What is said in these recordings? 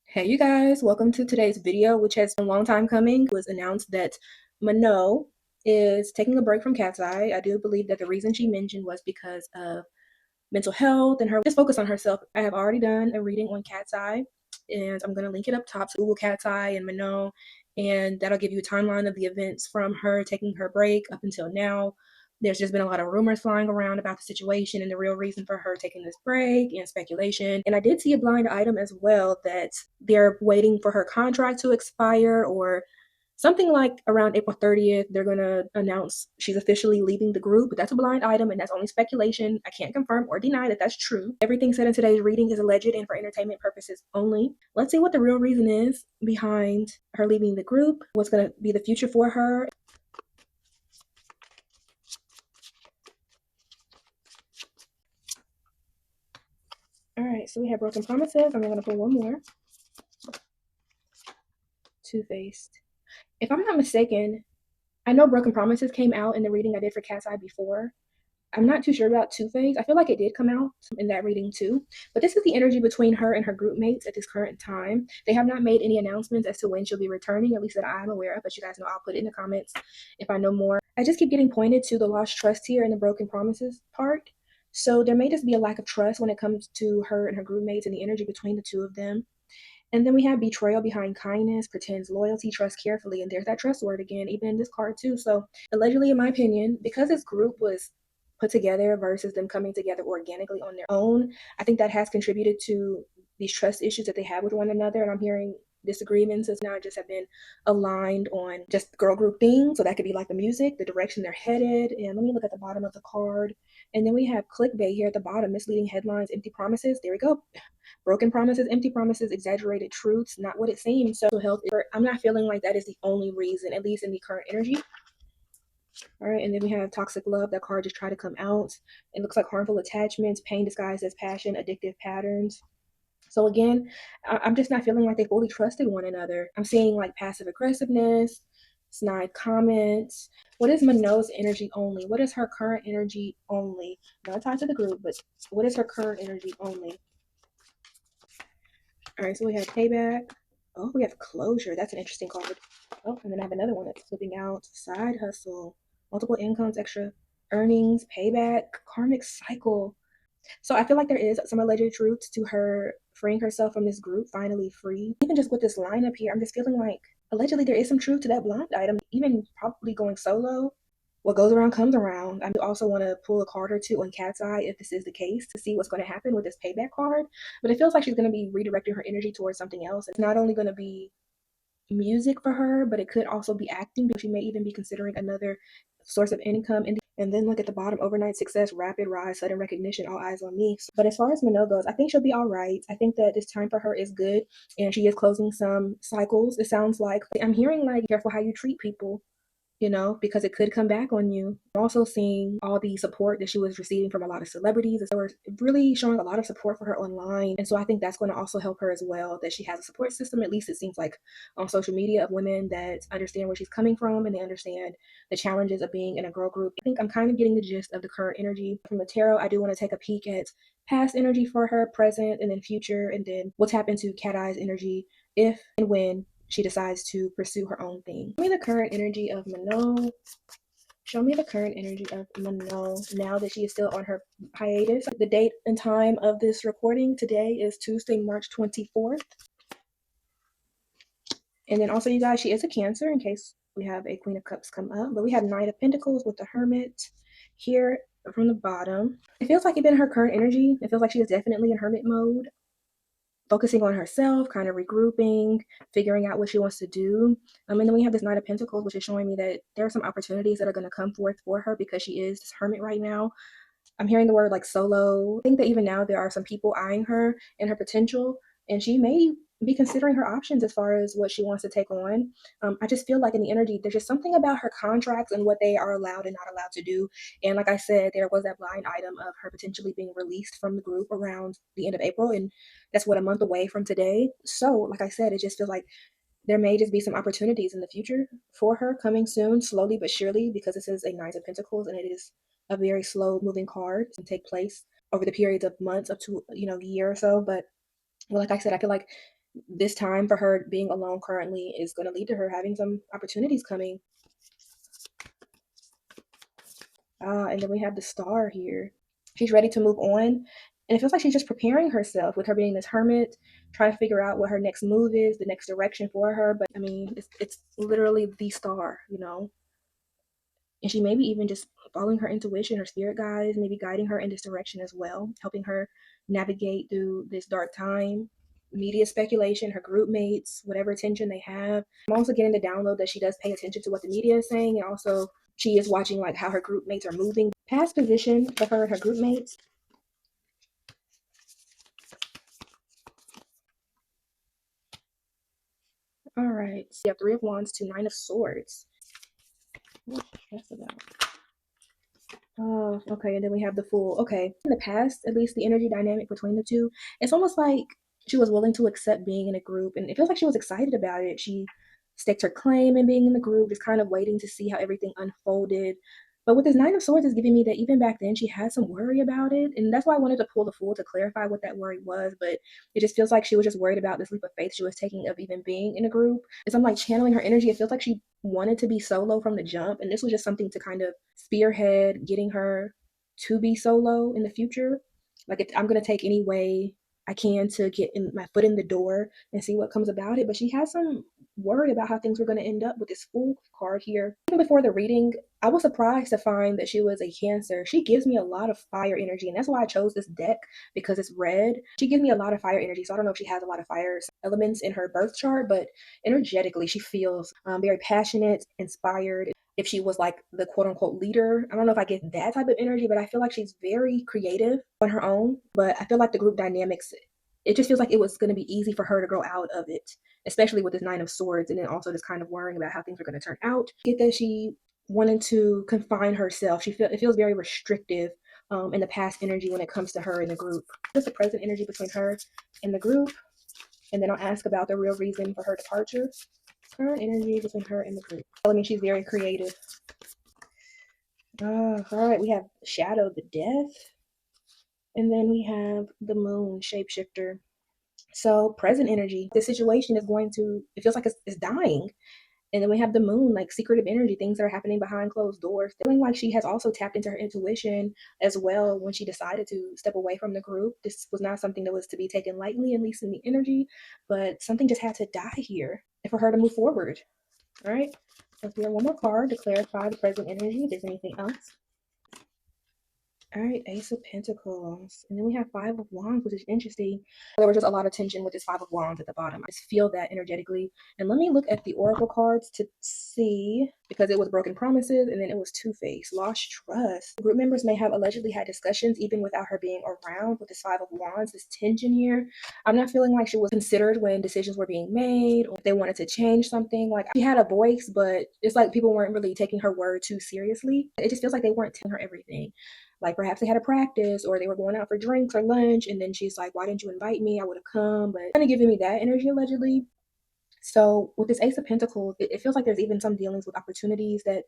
Hey you guys, welcome to today's video, which has been a long time coming. It was announced that Mano is taking a break from Katseye. I do believe that the reason she mentioned was because of mental health and her just focus on herself. I have already done a reading on Katseye, and I'm going to link it up top. So Google Katseye and Manon, and that'll give you a timeline of the events from her taking her break up until now. There's just been a lot of rumors flying around about the situation and the real reason for her taking this break and speculation. And I did see a blind item as well that they're waiting for her contract to expire, or something like around April 30th, they're going to announce she's officially leaving the group, but that's a blind item and that's only speculation. I can't confirm or deny that that's true. Everything said in today's reading is alleged and for entertainment purposes only. Let's see what the real reason is behind her leaving the group, what's going to be the future for her. All right, so we have broken promises. I'm going to pull one more. Two-faced. If I'm not mistaken, I know broken promises came out in the reading I did for Katseye before. I'm not too sure about Two-Face. I feel like it did come out in that reading too. But this is the energy between her and her group mates at this current time. They have not made any announcements as to when she'll be returning, at least that I'm aware of. But you guys know I'll put it in the comments if I know more. I just keep getting pointed to the lost trust here in the broken promises part. So there may just be a lack of trust when it comes to her and her group mates and the energy between the two of them. And then we have betrayal behind kindness, pretends loyalty, trust carefully. And there's that trust word again, even in this card too. So allegedly, in my opinion, because this group was put together versus them coming together organically on their own, I think that has contributed to these trust issues that they have with one another. And I'm hearing disagreements as now just have been aligned on just girl group things. So that could be like the music, the direction they're headed. And let me look at the bottom of the card. And then we have clickbait here at the bottom, misleading headlines, empty promises. There we go. Broken promises, empty promises, exaggerated truths, not what it seems. So health, I'm not feeling like that is the only reason, at least in the current energy. All right, and then we have toxic love. That card just tried to come out. It looks like harmful attachments, pain disguised as passion, addictive patterns. So again, I'm just not feeling like they fully trusted one another. I'm seeing like passive aggressiveness, snide comments. What is Mano's energy only? What is her current energy only? Not tied to the group, but what is her current energy only? All right, so we have payback. Oh, we have closure. That's an interesting card. Oh, and then I have another one that's flipping out. Side hustle, multiple incomes, extra earnings, payback, karmic cycle. So I feel like there is some alleged truth to her freeing herself from this group, finally free. Even just with this lineup here, I'm just feeling like allegedly there is some truth to that blind item, even probably going solo. What goes around comes around. I also want to pull a card or two on Katseye if this is the case to see what's going to happen with this payback card. But it feels like she's going to be redirecting her energy towards something else. It's not only going to be music for her, but it could also be acting because she may even be considering another source of income. And then look at the bottom, overnight success, rapid rise, sudden recognition, all eyes on me. But as far as Mano goes, I think she'll be all right. I think that this time for her is good and she is closing some cycles. It sounds like I'm hearing like careful how you treat people, because it could come back on you. I'm also seeing all the support that she was receiving from a lot of celebrities. They were really showing a lot of support for her online. And so I think that's going to also help her as well, that she has a support system, at least it seems like on social media, of women that understand where she's coming from and they understand the challenges of being in a girl group. I think I'm kind of getting the gist of the current energy from the tarot. I do want to take a peek at past energy for her, present, and then future, and then what's happened to Cat Eye's energy if and when she decides to pursue her own thing. Show me the current energy of Manon. Show me the current energy of Manon now that she is still on her hiatus. The date and time of this recording today is Tuesday, March 24th. And then also, you guys, she is a Cancer in case we have a Queen of Cups come up. But we have Knight of Pentacles with the Hermit here from the bottom. It feels like even her current energy, it feels like she is definitely in hermit mode, focusing on herself, kind of regrouping, figuring out what she wants to do. And then we have this Knight of Pentacles, which is showing me that there are some opportunities that are going to come forth for her because she is this hermit right now. I'm hearing the word like solo. I think that even now there are some people eyeing her and her potential, and she may be considering her options as far as what she wants to take on. I just feel like in the energy, there's just something about her contracts and what they are allowed and not allowed to do. And like I said, there was that blind item of her potentially being released from the group around the end of April, and that's what, a month away from today. So like I said, it just feels like there may just be some opportunities in the future for her coming soon, slowly but surely, because this is a Knight of Pentacles and it is a very slow moving card and take place over the periods of months up to a year or so. But well, like I said, I feel like this time for her being alone currently is going to lead to her having some opportunities coming. And then we have the star here. She's ready to move on. And it feels like she's just preparing herself with her being this hermit, trying to figure out what her next move is, the next direction for her. But I mean, it's literally the star, you know? And she may be even just following her intuition, her spirit guides, maybe guiding her in this direction as well, helping her navigate through this dark time. Media speculation, her group mates, whatever attention they have. I'm also getting the download that she does pay attention to what the media is saying, and also she is watching like how her group mates are moving. Past position for her and her group mates. All right, so you have Three of Wands to Nine of Swords. What's stress about? Oh, okay. And then we have the Fool. Okay. In the past, at least the energy dynamic between the two, it's almost like she was willing to accept being in a group, and it feels like she was excited about it. She staked her claim in being in the group, just kind of waiting to see how everything unfolded. But with this Nine of Swords, is giving me that even back then she had some worry about it, and that's why I wanted to pull the Fool to clarify what that worry was. But it just feels like she was just worried about this leap of faith she was taking of even being in a group. As I'm like channeling her energy, it feels like she wanted to be solo from the jump, and this was just something to kind of spearhead getting her to be solo in the future. Like I'm gonna take any way I can to get in my foot in the door and see what comes about it. But she has some worry about how things were going to end up with this Fool card here. Even before the reading, I was surprised to find that she was a Cancer. She gives me a lot of fire energy, and that's why I chose this deck, because it's red. She gives me a lot of fire energy, so I don't know if she has a lot of fire elements in her birth chart, but energetically she feels very passionate, inspired. If she was like the quote unquote leader, I don't know if I get that type of energy, but I feel like she's very creative on her own. But I feel like the group dynamics, it just feels like it was going to be easy for her to grow out of it, especially with this Nine of Swords, and then also just kind of worrying about how things are going to turn out. Get that she wanted to confine herself. It feels very restrictive in the past energy when it comes to her in the group. Just the present energy between her and the group, and then I'll ask about the real reason for her departure. Current energy between her and the group. I mean, she's very creative. All right, we have Shadow, the Death, and then we have the Moon, Shapeshifter. So present energy, this situation is going to, it feels like it's dying. And then we have the Moon, like secretive energy, things that are happening behind closed doors. Feeling like she has also tapped into her intuition as well when she decided to step away from the group. This was not something that was to be taken lightly, at least in the energy, but something just had to die here for her to move forward. All right, let's do one more card to clarify the present energy. If there's anything else. All right, Ace of Pentacles. And then we have Five of Wands, which is interesting. There was just a lot of tension with this Five of Wands at the bottom. I just feel that energetically. And let me look at the Oracle cards to see, because it was broken promises and then it was Two-Face, lost trust. Group members may have allegedly had discussions even without her being around with this Five of Wands, this tension here. I'm not feeling like she was considered when decisions were being made or if they wanted to change something. Like she had a voice, but it's like people weren't really taking her word too seriously. It just feels like they weren't telling her everything. Like perhaps they had a practice or they were going out for drinks or lunch, and then she's like, why didn't you invite me? I would have come. But kind of giving me that energy allegedly. So with this Ace of Pentacles, it feels like there's even some dealings with opportunities that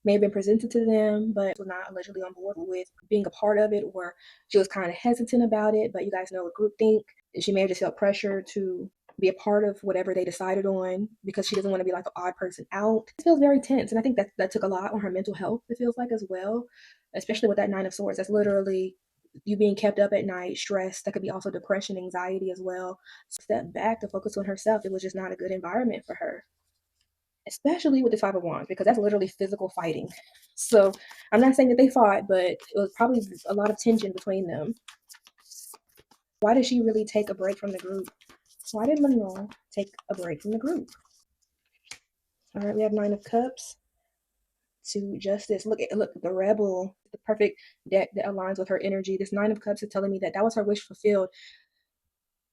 may have been presented to them, but was not allegedly on board with being a part of it, or she was kind of hesitant about it. But you guys know, with groupthink, she may have just felt pressure to be a part of whatever they decided on because she doesn't want to be like the odd person out. It feels very tense, and I think that took a lot on her mental health, it feels like, as well, especially with that Nine of Swords. That's literally you being kept up at night, stress. That could be also depression, anxiety as well. Step back to focus on herself. It was just not a good environment for her, especially with the Five of Wands, because that's literally physical fighting. So I'm not saying that they fought, but it was probably a lot of tension between them. Why did she really take a break from the group? Why did Manon take a break from the group? All right, we have Nine of Cups to Justice. Look, the Rebel, the perfect deck that aligns with her energy. This Nine of Cups is telling me that was her wish fulfilled.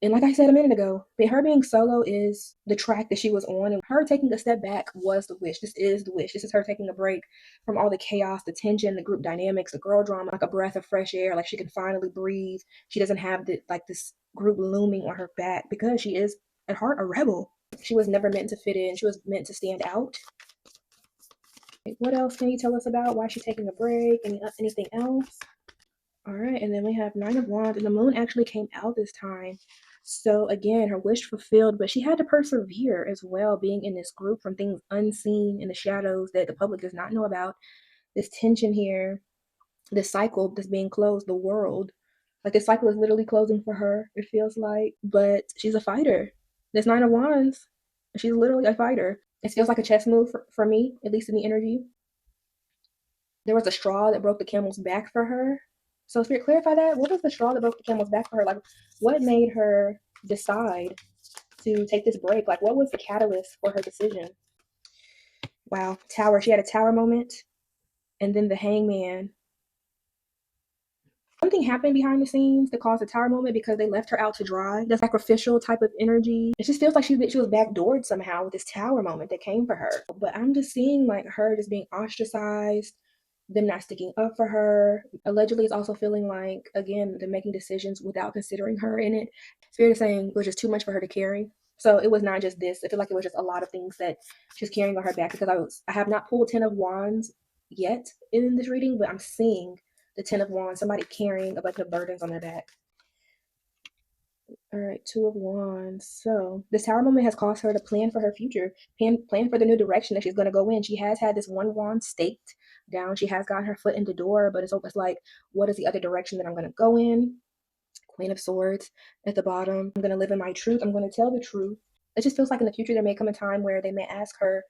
And like I said a minute ago, her being solo is the track that she was on, and her taking a step back was the wish. This is the wish. This is her taking a break from all the chaos, the tension, the group dynamics, the girl drama, like a breath of fresh air. Like she can finally breathe. She doesn't have this group looming on her back, because she is at heart a rebel. She was never meant to fit in. She was meant to stand out. What else can you tell us about why she's taking a break? Anything else? All right, and then we have Nine of Wands, and the Moon actually came out this time. So again, her wish fulfilled, but she had to persevere as well, being in this group from things unseen in the shadows that the public does not know about. This tension here, this cycle that's being closed, the world. Like this cycle is literally closing for her, it feels like. But she's a fighter. This Nine of Wands, she's literally a fighter. It feels like a chess move for me, at least in the energy. There was a straw that broke the camel's back for her. So Spirit, clarify that. What was the straw that broke the camel's back for her? Like, what made her decide to take this break? Like, what was the catalyst for her decision? Wow, Tower. She had a Tower moment, and then the Hangman. Something happened behind the scenes that caused a Tower moment because they left her out to dry. The sacrificial type of energy. It just feels like she was backdoored somehow with this Tower moment that came for her. But I'm just seeing like her just being ostracized, them not sticking up for her. Allegedly, it's also feeling like, again, they're making decisions without considering her in it. Spirit is saying it was just too much for her to carry. So it was not just this. I feel like it was just a lot of things that she's carrying on her back because I have not pulled Ten of Wands yet in this reading, but I'm seeing the Ten of Wands, somebody carrying a bunch of burdens on their back. All right, Two of Wands. So this Tower moment has caused her to plan for her future, plan for the new direction that she's going to go in. She has had this one wand staked down. She has gotten her foot in the door, but it's almost like, what is the other direction that I'm going to go in? Queen of Swords at the bottom. I'm going to live in my truth. I'm going to tell the truth. It just feels like in the future there may come a time where they may ask her,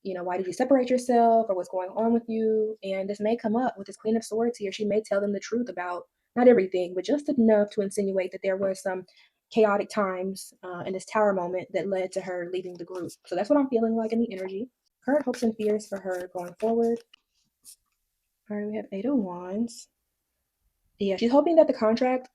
why did you separate yourself or what's going on with you? And this may come up with this Queen of Swords here. She may tell them the truth about not everything, but just enough to insinuate that there were some chaotic times in this Tower moment that led to her leaving the group. So that's what I'm feeling like in the energy. Current hopes and fears for her going forward. All right, we have Eight of Wands. Yeah, she's hoping that the contract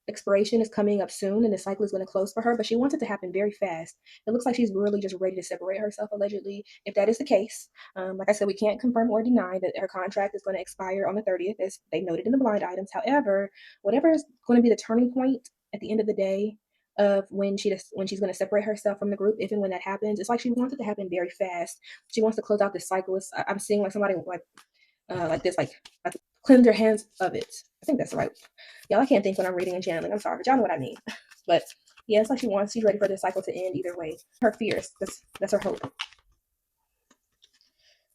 expiration is coming up soon and the cycle is going to close for her, but she wants it to happen very fast. It looks like she's really just ready to separate herself, allegedly. If that is the case, like I said, we can't confirm or deny that her contract is going to expire on the 30th, as they noted in the blind items. However, whatever is going to be the turning point at the end of the day of when she's going to separate herself from the group, if and when that happens, it's like she wants it to happen very fast. She wants to close out this cycle. I'm seeing like somebody like this, like cleanse their hands of it. I think that's right. Y'all, I can't think when I'm reading and channeling. I'm sorry, but y'all know what I mean. But yeah, it's like she's ready for this cycle to end either way. Her fears, that's her hope.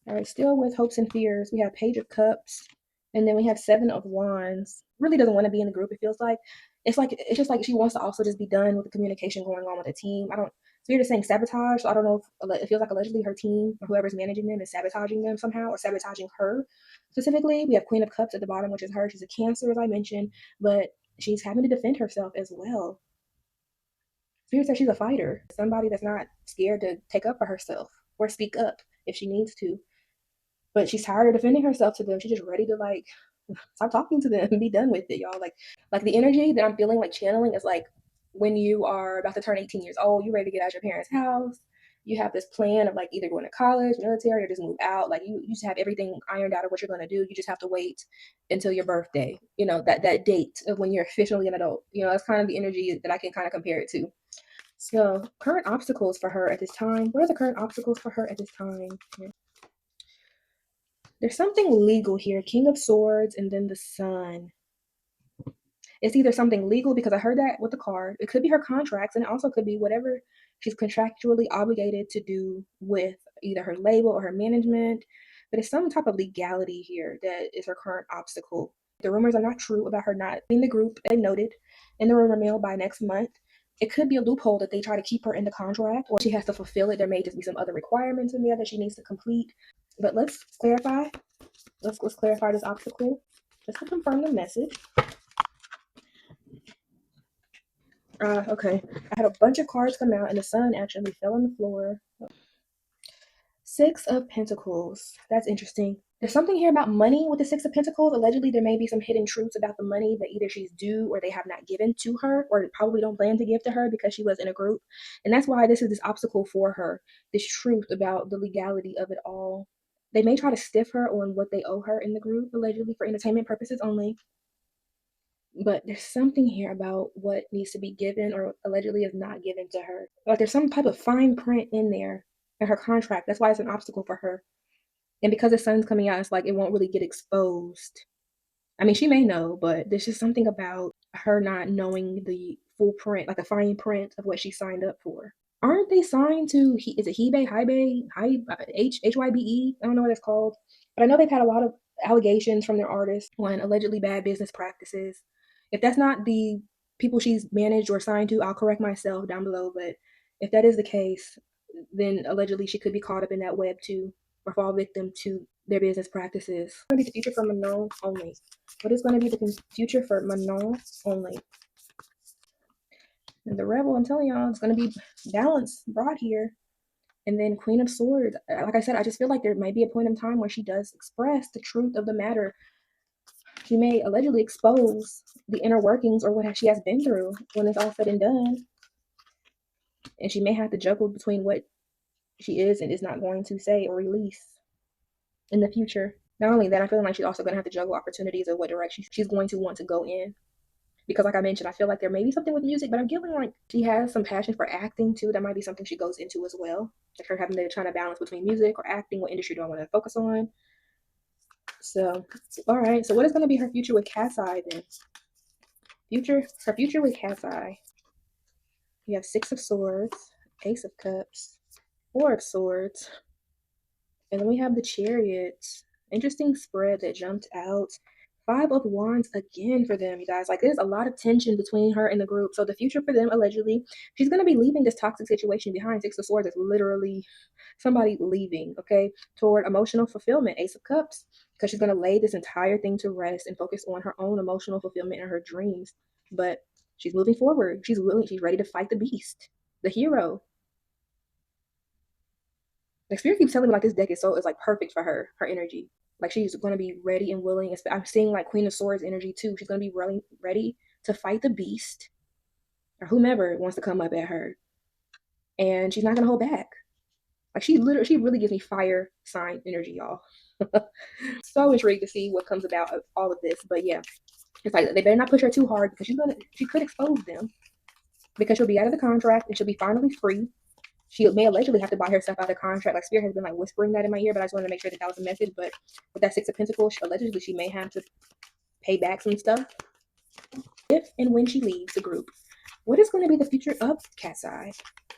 All right, still with hopes and fears, we have Page of Cups, and then we have Seven of Wands. Really doesn't want to be in the group. It feels like it's just like she wants to also just be done with the communication going on with the team. Spirit is saying sabotage. So I don't know if it feels like allegedly her team or whoever's managing them is sabotaging them somehow or sabotaging her specifically. We have Queen of Cups at the bottom, which is her. She's a Cancer, as I mentioned, but she's having to defend herself as well. Spirit says she's a fighter, somebody that's not scared to take up for herself or speak up if she needs to. But she's tired of defending herself to them. She's just ready to like stop talking to them and be done with it, y'all. Like the energy that I'm feeling like channeling is like when you are about to turn 18 years old, you're ready to get out of your parents' house. You have this plan of like either going to college, military, or just move out. Like you just have everything ironed out of what you're going to do. You just have to wait until your birthday, that date of when you're officially an adult. That's kind of the energy that I can kind of compare it to. So current obstacles for her at this time. What are the current obstacles for her at this time? There's something legal here. King of Swords and then the Sun. It's either something legal because I heard that with the card. It could be her contracts, and it also could be whatever she's contractually obligated to do with either her label or her management. But it's some type of legality here that is her current obstacle. The rumors are not true about her not in the group, they noted in the rumor mill by next month. It could be a loophole that they try to keep her in the contract, or she has to fulfill it. There may just be some other requirements in there that she needs to complete. But let's clarify. Let's clarify this obstacle just to confirm the message. Okay. I had a bunch of cards come out, and the Sun actually fell on the floor. Six of Pentacles. That's interesting. There's something here about money with the Six of Pentacles. Allegedly, there may be some hidden truths about the money that either she's due or they have not given to her, or probably don't plan to give to her because she was in a group. And that's why this is this obstacle for her, this truth about the legality of it all. They may try to stiff her on what they owe her in the group, allegedly for entertainment purposes only. But there's something here about what needs to be given or allegedly is not given to her. Like there's some type of fine print in there in her contract. That's why it's an obstacle for her. And because the Sun's coming out, it's like it won't really get exposed. I mean, she may know, but there's just something about her not knowing the full print, like a fine print of what she signed up for. Aren't they signed to, is it Hybe? I don't know what it's called. But I know they've had a lot of allegations from their artists on allegedly bad business practices. If that's not the people she's managed or signed to, I'll correct myself down below. But if that is the case, then allegedly she could be caught up in that web too, or fall victim to their business practices. What's going to be the future for Manon only? What is going to be the future for Manon only? And the Rebel, I'm telling y'all, it's going to be balance brought here. And then Queen of Swords. Like I said, I just feel like there may be a point in time where she does express the truth of the matter. She may allegedly expose the inner workings or what she has been through when it's all said and done. And she may have to juggle between what she is and is not going to say or release in the future. Not only that, I feel like she's also going to have to juggle opportunities of what direction she's going to want to go in. Because like I mentioned, I feel like there may be something with music, but I'm feeling like she has some passion for acting too. That might be something she goes into as well. Like her having to trying to balance between music or acting. What industry do I want to focus on? So, all right. So what is going to be her future with Katseye then? Her future with Katseye. You have 6 of Swords, Ace of Cups, 4 of Swords, and then we have the Chariot. Interesting spread that jumped out. 5 of Wands again for them, you guys. Like, there's a lot of tension between her and the group. So the future for them, allegedly, she's going to be leaving this toxic situation behind. 6 of Swords is literally somebody leaving, okay, toward emotional fulfillment. Ace of Cups, because she's going to lay this entire thing to rest and focus on her own emotional fulfillment and her dreams. But she's moving forward. She's ready to fight the beast, the hero. Like, Spirit keeps telling me like this deck is like perfect for her energy. Like, she's going to be ready and willing. I'm seeing like Queen of Swords energy too. She's going to be ready to fight the beast or whomever wants to come up at her. And she's not going to hold back. Like, she really gives me fire sign energy, y'all. So intrigued to see what comes about of all of this. But yeah, it's like they better not push her too hard because she could expose them, because she'll be out of the contract and she'll be finally free. She may allegedly have to buy herself out of contract. Like, Spirit has been like whispering that in my ear, but I just wanted to make sure that was a message. But with that 6 of Pentacles, allegedly she may have to pay back some stuff if and when she leaves the group. What is going to be the future of Katseye?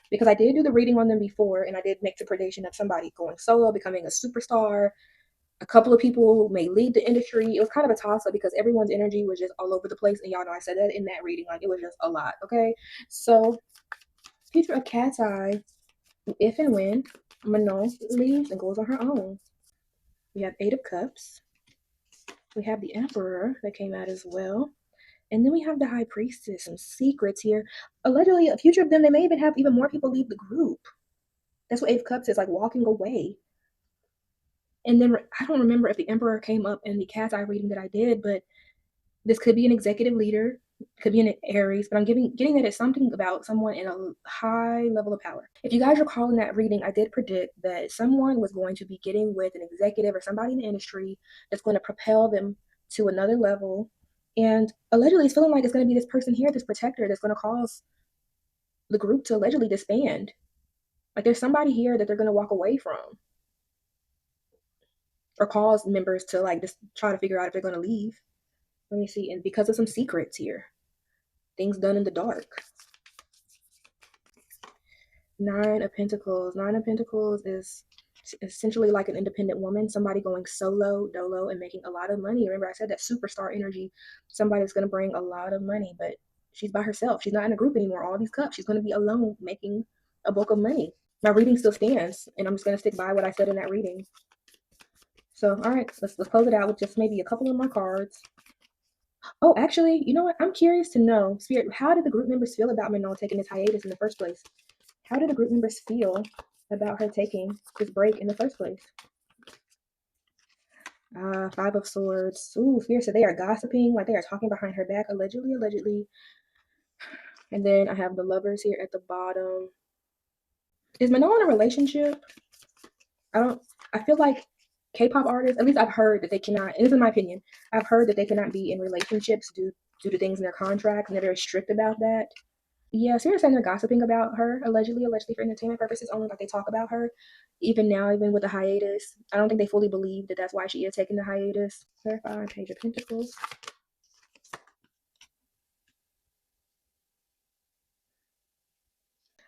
Because I did do the reading on them before, and I did make the prediction of somebody going solo, becoming a superstar. A couple of people may lead the industry. It was kind of a toss-up because everyone's energy was just all over the place. And y'all know I said that in that reading. Like, it was just a lot, okay? So, future of Katseye, if and when Manon leaves and goes on her own. We have 8 of Cups. We have the Emperor that came out as well. And then we have the High Priestess, some secrets here. Allegedly, a future of them, they may even have even more people leave the group. That's what 8 of Cups is, like walking away. And then I don't remember if the Emperor came up in the Katseye reading that I did, but this could be an executive leader, could be an Aries, but I'm getting that it's something about someone in a high level of power. If you guys recall in that reading, I did predict that someone was going to be getting with an executive or somebody in the industry that's going to propel them to another level. And allegedly, it's feeling like it's going to be this person here, this protector, that's going to cause the group to allegedly disband. Like, there's somebody here that they're going to walk away from, or cause members to like just try to figure out if they're going to leave. Let me see. And because of some secrets here, things done in the dark. 9 of Pentacles. 9 of Pentacles is essentially like an independent woman, somebody going solo, dolo, and making a lot of money. Remember, I said that superstar energy, somebody that's going to bring a lot of money, but she's by herself. She's not in a group anymore. All these cups, she's going to be alone making a bulk of money. My reading still stands, and I'm just going to stick by what I said in that reading. So, all right, let's close it out with just maybe a couple of more cards. Oh, actually, you know what? I'm curious to know, Spirit, how did the group members feel about Manon taking this hiatus in the first place? How did the group members feel about her taking this break in the first place? 5 of Swords. Ooh, Spirit said they are gossiping, like they are talking behind her back, allegedly. And then I have the Lovers here at the bottom. Is Manon in a relationship? I feel like K-pop artists, at least I've heard that they cannot, and this is my opinion, I've heard that they cannot be in relationships due to things in their contracts, and they're very strict about that. Yeah, seriously, they're gossiping about her, allegedly for entertainment purposes only, like they talk about her. Even now, even with the hiatus, I don't think they fully believe that that's why she is taking the hiatus. Clarify, Page of Pentacles.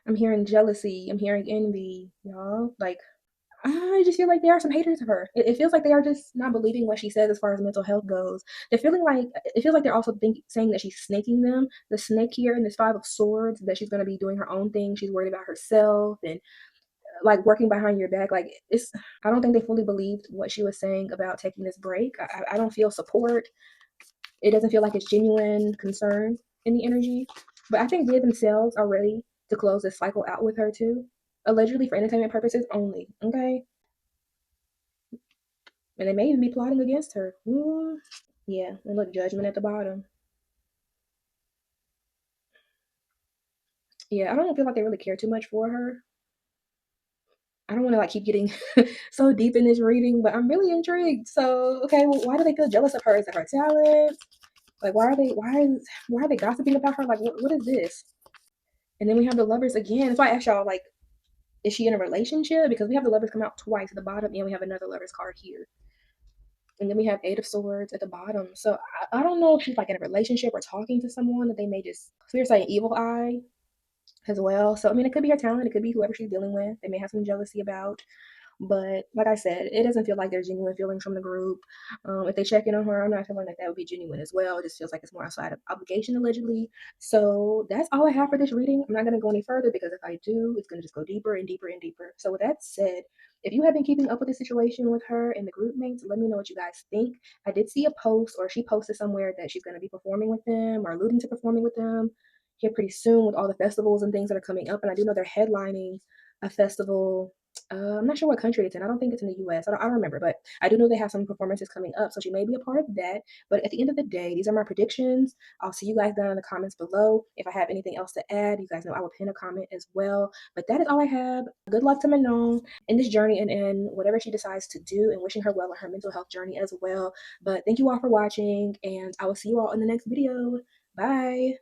I'm hearing jealousy. I'm hearing envy, y'all. Like, I just feel like there are some haters of her. It feels like they are just not believing what she says as far as mental health goes. They're feeling like it feels like they're also saying that she's snaking them. The snake here in this Five of Swords, that she's going to be doing her own thing. She's worried about herself and like working behind your back. Like it's, I don't think they fully believed what she was saying about taking this break. I don't feel support. It doesn't feel like it's genuine concern in the energy. But I think they themselves are ready to close this cycle out with her too, allegedly for entertainment purposes only. Okay, and they may even be plotting against her. Ooh. Yeah, and look, judgment at the bottom. Yeah, I don't feel like they really care too much for her. I don't want to like keep getting so deep in this reading, but I'm really intrigued. So, okay, well, why do they feel jealous of her? Is it her talent? Like, why are they gossiping about her? Like, what is this? And then we have the lovers again. That's why I asked y'all, like, is she in a relationship? Because we have the lovers come out twice at the bottom, and we have another lovers card here. And then we have Eight of Swords at the bottom. So I don't know if she's like in a relationship or talking to someone that they may just clear say evil eye as well. So I mean, it could be her talent, it could be whoever she's dealing with. They may have some jealousy about. But like I said, it doesn't feel like there's genuine feelings from the group. If they check in on her, I'm not feeling like that would be genuine as well. It just feels like it's more outside of obligation, allegedly. So that's all I have for this reading. I'm not going to go any further because if I do, it's going to just go deeper and deeper and deeper. So with that said, if you have been keeping up with the situation with her and the group mates, let me know what you guys think. I did see a post, or she posted somewhere that she's going to be performing with them or alluding to performing with them here pretty soon with all the festivals and things that are coming up. And I do know they're headlining a festival. I'm not sure what country it's in. I don't think it's in the US. I don't remember, but I do know they have some performances coming up. So she may be a part of that. But at the end of the day, these are my predictions. I'll see you guys down in the comments below. If I have anything else to add, you guys know I will pin a comment as well. But that is all I have. Good luck to Manon in this journey and in whatever she decides to do, and wishing her well in her mental health journey as well. But thank you all for watching, and I will see you all in the next video. Bye.